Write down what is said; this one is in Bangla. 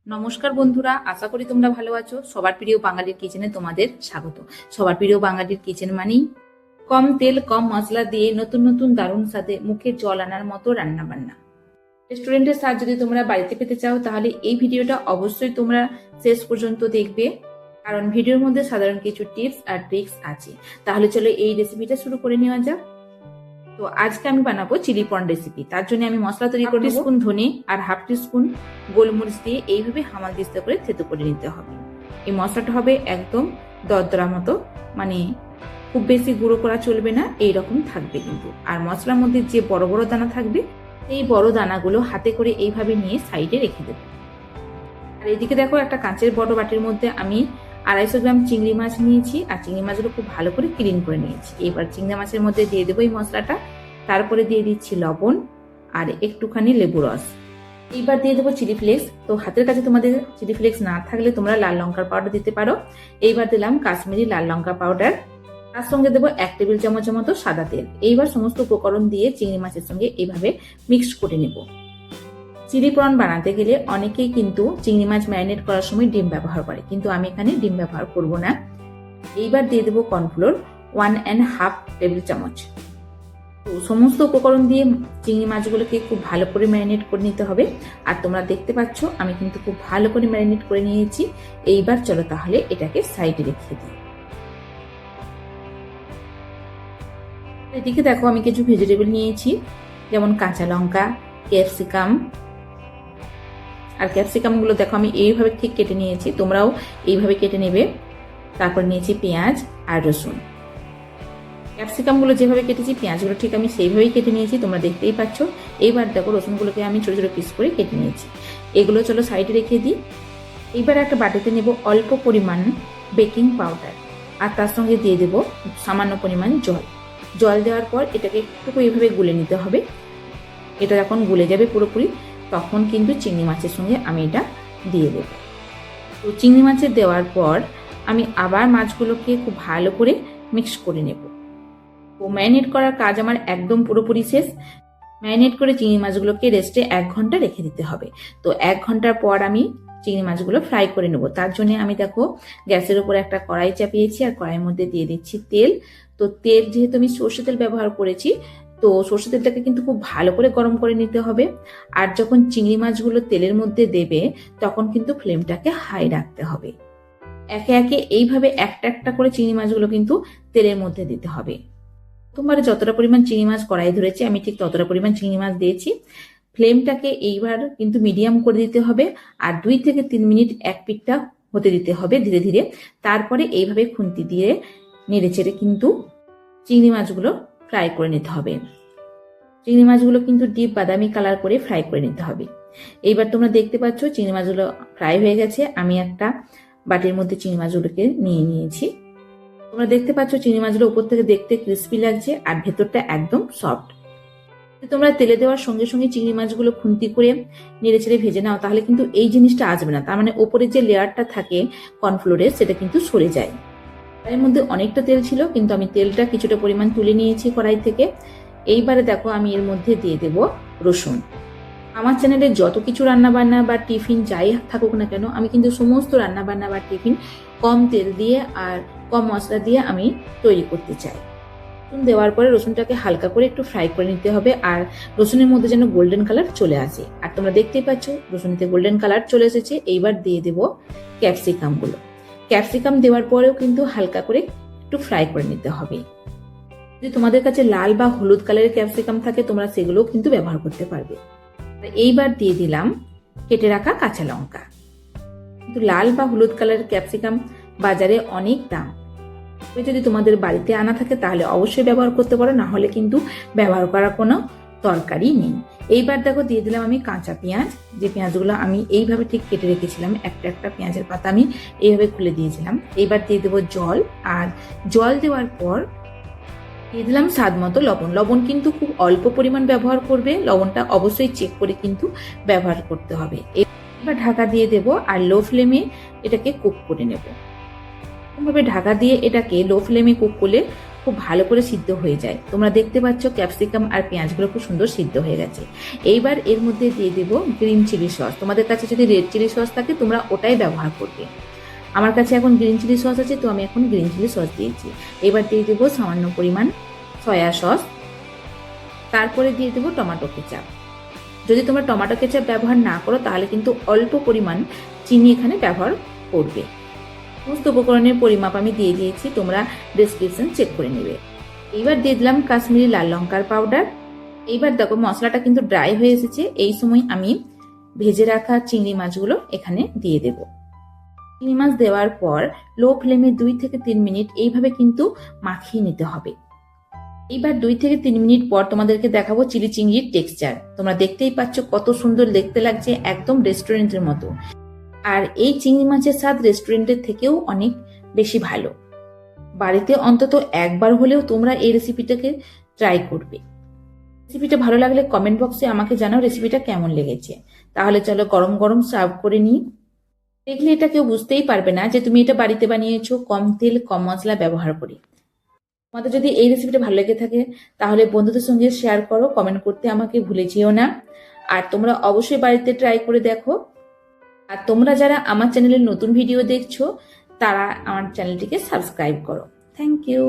নমস্কার বন্ধুরা, আশা করি তোমরা ভালো আছো। সবার প্রিয় বাঙালির কিচেনে তোমাদের স্বাগত। সবার প্রিয় বাঙালির কিচেন মানেই কম তেল কম মশলা দিয়ে নতুন নতুন দারুণ স্বাদে মুখে জল আনার মতো রান্না বান্না। রেস্টুরেন্টের স্বাদ যদি তোমরা বাড়িতে পেতে চাও তাহলে এই ভিডিওটা অবশ্যই তোমরা শেষ পর্যন্ত দেখবে, কারণ ভিডিওর মধ্যে সাধারণ কিছু টিপস আর ট্রিক্স আছে। তাহলে চলো এই রেসিপিটা শুরু করে নেওয়া যাক। তো আজকে আমি বানাবো চিলি প্রন রেসিপি। তার জন্য আমি মশলা তৈরি করব। 1 টিস্পুন ধনে আর 1/2 টিস্পুন গোলমরিচ দিয়ে এইভাবে হামালদিস্তা করে থেতো করে নিতে হবে। এই মশলাটা হবে একদম দরদরা মতো, মানে খুব বেশি গুঁড়ো করা চলবে না, এইরকম থাকবে কিন্তু। আর মশলার মধ্যে যে বড় বড় দানা থাকবে এই বড় দানাগুলো হাতে করে এইভাবে নিয়ে সাইডে রেখে দেবো। আর এদিকে দেখো, একটা কাঁচের বড় বাটির মধ্যে আমি 250 গ্রাম চিংড়ি মাছ নিয়েছি, আর চিংড়ি মাছগুলো খুব ভালো করে ক্লিন করে নিয়েছি। এবার চিংড়ি মাছের মধ্যে দিয়ে দেবো এই মশলাটা, তারপরে দিয়ে দিচ্ছি লবণ আর একটুখানি লেবু রস। এইবার দিয়ে দেবো চিলি ফ্লেক্স। তো হাতের কাছে তোমাদের চিলি ফ্লেক্স না থাকলে তোমরা লাল লঙ্কার পাউডার দিতে পারো। এইবার দিলাম কাশ্মীরি লাল লঙ্কা পাউডার, তার সঙ্গে দেবো 1 টেবিল চামচের মতো সাদা তেল। এইবার সমস্ত উপকরণ দিয়ে চিংড়ি মাছের সঙ্গে এইভাবে মিক্স করে নেব। চিলি প্রন বানাতে গেলে অনেকেই কিন্তু চিংড়ি মাছ ম্যারিনেট করার সময় ডিম ব্যবহার করে, কিন্তু আমি এখানে ডিম ব্যবহার করব না। এইবার দিয়ে দেবো কর্নফ্লোর 1.5 টেবিল চামচ। তো সমস্ত উপকরণ দিয়ে চিংড়ি মাছগুলোকে খুব ভালো করে ম্যারিনেট করে নিতে হবে। আর তোমরা দেখতে পাচ্ছ আমি কিন্তু খুব ভালো করে ম্যারিনেট করে নিয়েছি। এইবার চলো তাহলে এটাকে সাইডে রেখে দিই। এদিকে দেখো, আমি কিছু ভেজিটেবল নিয়েছি, যেমন কাঁচা লঙ্কা, ক্যাপসিকাম। আর ক্যাপসিকামগুলো দেখো আমি এইভাবে ঠিক কেটে নিয়েছি, তোমরাও এইভাবে কেটে নেবে। তারপর নিয়েছি পেঁয়াজ আর রসুন। ক্যাপসিকামগুলো যেভাবে কেটেছি পেঁয়াজগুলো ঠিক আমি সেইভাবেই কেটে নিয়েছি, তোমরা দেখতেই পাচ্ছ। এইবার দেখো রসুনগুলোকে আমি ছোট ছোট পিস করে কেটে নিয়েছি। এগুলো চলো সাইডে রেখে দিই। এইবার একটা বাটিতে নেব অল্প পরিমাণ বেকিং পাউডার, আর তার সঙ্গে দিয়ে দেব সামান্য পরিমাণ জল। জল দেওয়ার পর এটাকে একটু এইভাবে গুলে নিতে হবে। এটা যখন গুলে যাবে পুরোপুরি, তখন কিন্তু চিংড়ি মাছের সঙ্গে আমি এটা দিয়ে দেব। তো চিংড়ি মাছের দেওয়ার পর আমি আবার মাছগুলোকে খুব ভালো করে মিক্স করে নেব। তো ম্যারিনেট করার কাজ আমার একদম পুরোপুরি শেষ। ম্যারিনেট করে চিংড়ি মাছগুলোকে রেস্টে 1 ঘন্টা রেখে দিতে হবে। তো 1 ঘন্টার পর আমি চিংড়ি মাছগুলো ফ্রাই করে নেব। তার জন্য আমি দেখো গ্যাসের উপরে একটা কড়াই চাপিয়েছি, আর কড়াইয়ের মধ্যে দিয়ে দিচ্ছি তেল। তো তেল যেহেতু আমি সর্ষে তেল ব্যবহার করেছি, তো সর্ষে তেলটাকে কিন্তু খুব ভালো করে গরম করে নিতে হবে। আর যখন চিংড়ি মাছগুলো তেলের মধ্যে দেবে তখন কিন্তু ফ্লেমটাকে হাই রাখতে হবে। একে একে এইভাবে একটা একটা করে চিংড়ি মাছগুলো কিন্তু তেলের মধ্যে দিতে হবে। প্রথমবারে যতটা পরিমাণ চিংড়ি মাছ কড়াই ধরেছি আমি ঠিক ততটা পরিমাণ চিংড়ি মাছ দিয়েছি। ফ্লেমটাকে এইবার কিন্তু মিডিয়াম করে দিতে হবে, আর 2 থেকে 3 মিনিট এক পিঠটা হতে দিতে হবে ধীরে ধীরে। তারপরে এইভাবে খুন্তি দিয়ে নেড়ে চেড়ে কিন্তু চিংড়ি মাছগুলো ফ্রাই করে নিতে হবে। চিংড়ি মাছগুলো কিন্তু ডিপ বাদামি কালার করে ফ্রাই করে নিতে হবে। এইবার তোমরা দেখতে পাচ্ছ চিংড়ি মাছগুলো ফ্রাই হয়ে গেছে। আমি একটা বাটির মধ্যে চিংড়ি মাছগুলোকে নিয়ে নিয়েছি। তোমরা দেখতে পাচ্ছ চিংড়ি মাছগুলো উপর থেকে দেখতে ক্রিস্পি লাগছে, আর ভেতরটা একদম সফট। তোমরা তেলে দেওয়ার সঙ্গে সঙ্গে চিংড়ি মাছগুলো খুন্তি করে নেড়ে চেড়ে ভেজে নাও, তাহলে কিন্তু এই জিনিসটা আসবে না। তার মানে ওপরে যে লেয়ারটা থাকে কর্নফ্লোরের, সেটা কিন্তু সরে যায়। এর মধ্যে অনেকটা তেল ছিল, কিন্তু আমি তেলটা কিছুটা পরিমাণ তুলে নিয়েছি কড়াই থেকে। এইবারে দেখো আমি এর মধ্যে দিয়ে দেব রসুন। আমার চ্যানেলে যত কিছু রান্নাবান্না বা টিফিন যাই থাকুক না কেন, আমি কিন্তু সমস্ত রান্নাবান্না বা টিফিন কম তেল দিয়ে আর কম মশলা দিয়ে আমি তৈরি করতে চাই। রসুন দেওয়ার পরে রসুনটাকে হালকা করে একটু ফ্রাই করে নিতে হবে, আর রসুনের মধ্যে যেন গোল্ডেন কালার চলে আসে। আর তোমরা দেখতেই পাচ্ছ রসুনিতে গোল্ডেন কালার চলে এসেছে। এইবার দিয়ে দেব ক্যাপসিকামগুলো। ক্যাপসিকাম দেওয়ার পরেও কিন্তু হালকা করে একটু ফ্রাই করে নিতে হবে। যদি তোমাদের কাছে লাল বা হলুদ কালারের ক্যাপসিকাম থাকে তোমরা সেগুলোও কিন্তু ব্যবহার করতে পারবে। এইবার দিয়ে দিলাম কেটে রাখা কাঁচা লঙ্কা। কিন্তু লাল বা হলুদ কালারের ক্যাপসিকাম বাজারে অনেক দাম, যদি তোমাদের বাড়িতে আনা থাকে তাহলে অবশ্যই ব্যবহার করতে পারো, না হলে কিন্তু ব্যবহার করার কোনো দরকারই নেই। এইবার দেখো দিয়ে দিলাম আমি কাঁচা পেঁয়াজ। যে পেঁয়াজগুলো আমি এইভাবে ঠিক কেটে রেখেছিলাম, একটা একটা পেঁয়াজের পাতা আমি এইভাবে খুলে দিয়েছিলাম। এইবার দিয়ে দেবো জল, আর জল দেওয়ার পর দিয়ে দিলাম স্বাদ মতো লবণ। লবণ কিন্তু খুব অল্প পরিমাণ ব্যবহার করবে, লবণটা অবশ্যই চেক করে কিন্তু ব্যবহার করতে হবে। এবার ঢাকা দিয়ে দেব, আর লো ফ্লেমে এটাকে কুক করে নেব। এরকমভাবে ঢাকা দিয়ে এটাকে লো ফ্লেমে কুক করলে খুব ভালো করে সিদ্ধ হয়ে যায়। তোমরা দেখতে পাচ্ছ ক্যাপসিকাম আর পেঁয়াজগুলো খুব সুন্দর সিদ্ধ হয়ে গেছে। এইবার এর মধ্যে দিয়ে দেবো গ্রিন চিলি সস। তোমাদের কাছে যদি রেড চিলি সস থাকে তোমরা ওটাই ব্যবহার করবে। আমার কাছে এখন গ্রিন চিলি সস আছে, তো আমি এখন গ্রিন চিলি সস দিয়েছি। এবার দিয়ে দেবো সামান্য পরিমাণ সয়া সস, তারপরে দিয়ে দেবো টমেটো কেচাপ। যদি তোমরা টমেটো কেচাপ ব্যবহার না করো তাহলে কিন্তু অল্প পরিমাণ চিনি এখানে ব্যবহার করবে। সমস্ত উপকরণের পরিমাপ আমি দিয়ে দিয়েছি, তোমরা ডেসক্রিপশন চেক করে নেবে। এইবার দিয়ে দিলাম কাশ্মীরি লাল লঙ্কার পাউডার। এইবার দেখো মশলাটা কিন্তু ড্রাই হয়ে এসেছে। এই সময় আমি ভেজে রাখা চিংড়ি মাছগুলো এখানে দিয়ে দেব। চিংড়ি মাছ দেওয়ার পর লো ফ্লেমে 2 থেকে 3 মিনিট এইভাবে কিন্তু মাখিয়ে নিতে হবে। এইবার 2 থেকে 3 মিনিট পর তোমাদেরকে দেখাবো চিলি চিংড়ির টেক্সচার। তোমরা দেখতেই পাচ্ছ কত সুন্দর দেখতে লাগছে, একদম রেস্টুরেন্টের মতো। আর এই চিংড়ি মাছের স্বাদ রেস্টুরেন্টের থেকেও অনেক বেশি ভালো। বাড়িতে অন্তত একবার হলেও তোমরা এই রেসিপিটাকে ট্রাই করবে। রেসিপিটা ভালো লাগলে কমেন্ট বক্সে আমাকে জানাও রেসিপিটা কেমন লেগেছে। তাহলে চলো গরম গরম সার্ভ করে নিই। দেখলে এটা কেউ বুঝতেই পারবে না যে তুমি এটা বাড়িতে বানিয়েছো কম তেল কম মশলা ব্যবহার করে। তোমাদের যদি এই রেসিপিটা ভালো লেগে থাকে তাহলে বন্ধুদের সঙ্গে শেয়ার করো, কমেন্ট করতে আমাকে ভুলে যেও না। আর তোমরা অবশ্যই বাড়িতে ট্রাই করে দেখো। আর তোমরা যারা আমার চ্যানেলের নতুন ভিডিও দেখছো তারা আমার চ্যানেলটিকে সাবস্ক্রাইব করো। Thank you.